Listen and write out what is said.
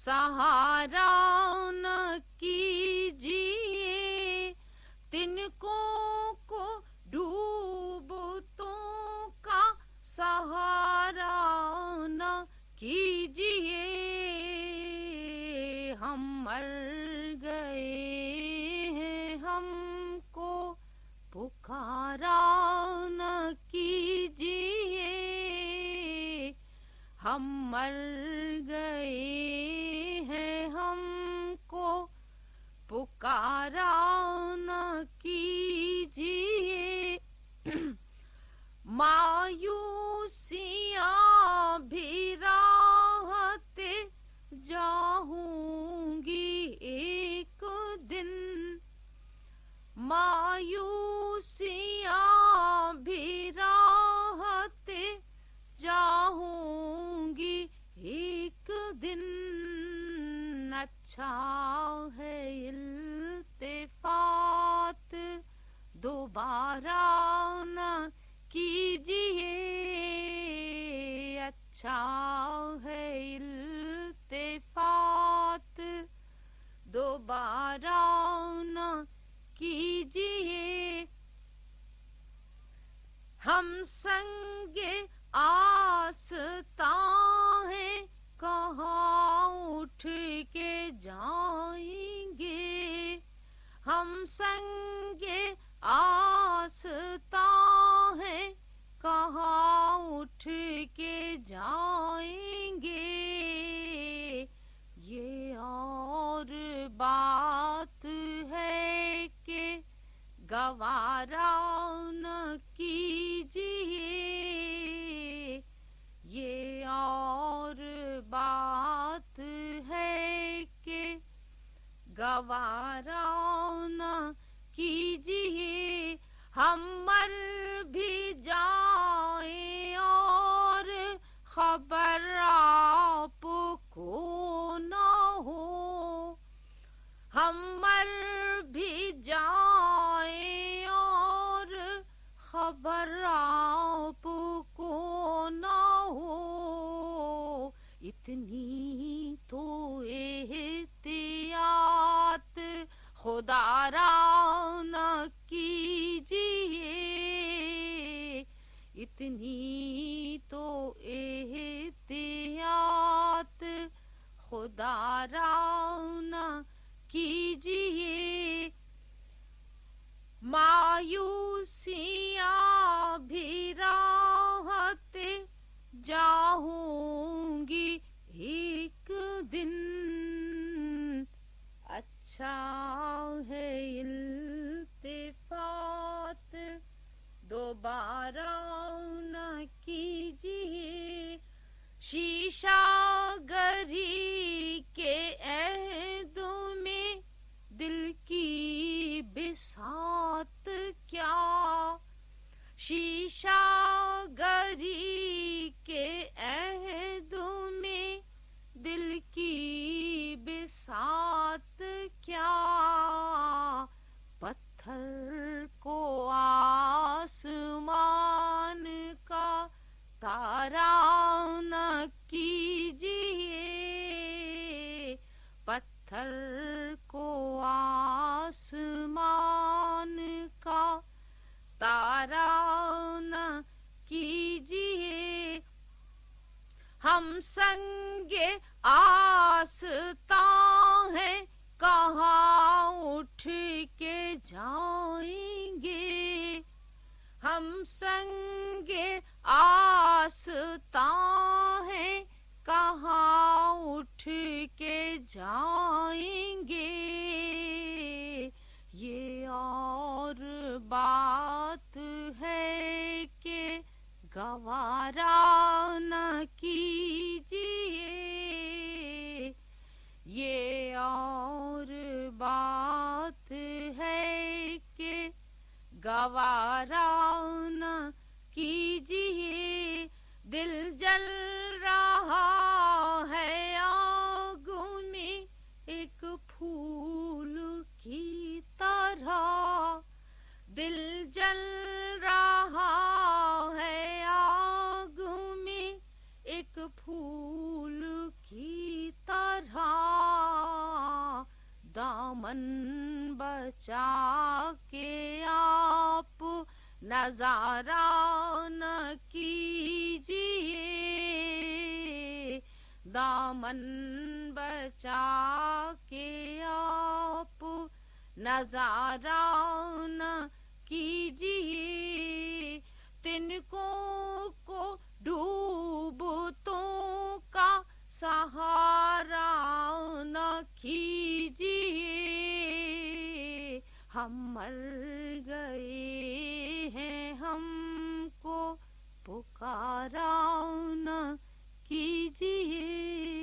सहारा न कीजिए, तिनकों को डूबतों का सहारा न कीजिए। हम मर गए हैं, हमको पुकारा न कीजिए। हम मर गए हैं, हमको पुकारा न कीजिए। मायूसियाँ भी राहते जाऊंगी एक दिन, मायूसियाँ भी राहते जाऊंगी एक दिन। अच्छा है इल्तिफात दोबारा न कीजिए, अच्छा है इल्तिफात दोबारा न कीजिए। हम संगे आस्तां हैं, कहाँ उठ के जाएंगे। हम संगे आस्तां हैं, कहाँ उठ के जाएंगे। ये और बात है कि गवारा न कीजिए, ये और बात है कि गवारा न कीजिए। हम मर भी जाएं और खबर आपको न हो, हम मर भी जाएं और खबर आपको न हो। इतनी तो एहतियात खुदारा न कीजिए, इतनी तो एहतियात खुदारा न कीजिए। मायूसियाँ भी राहते जाऊंगी एक दिन। अच्छा है इल्तिफात दोबारा न कीजिए। शीशा गरी के अहदों में दिल की बिसात क्या, शीशा गरी के अहदों में दिल की बिसात क्या। पत्थर को आसमान का तारा न कीजिए, पत्थर को आसमान का तारा न कीजिए। हम संगे आस्तां हैं, कहाँ उठ के जाएंगे। हम संगे आस्तां हैं, कहाँ उठ के जाएंगे। ये और बात है कि गवारा न कीजिए, ये और बात है कि गवारा न कीजिए। दिल जल रहा है आगों में एक फूल की तरह, दिल जल रहा है आग में एक फूल की तरह। دامن بچا کے آپ نظارہ نہ کیجیے، دامن بچا کے آپ نظارہ نہ کیجیے، تنکوں کو ڈوبتوں کا سہارا نہ کیجیے، ہم مر گئے ہیں ہم کو پکارا نہ کیجیے۔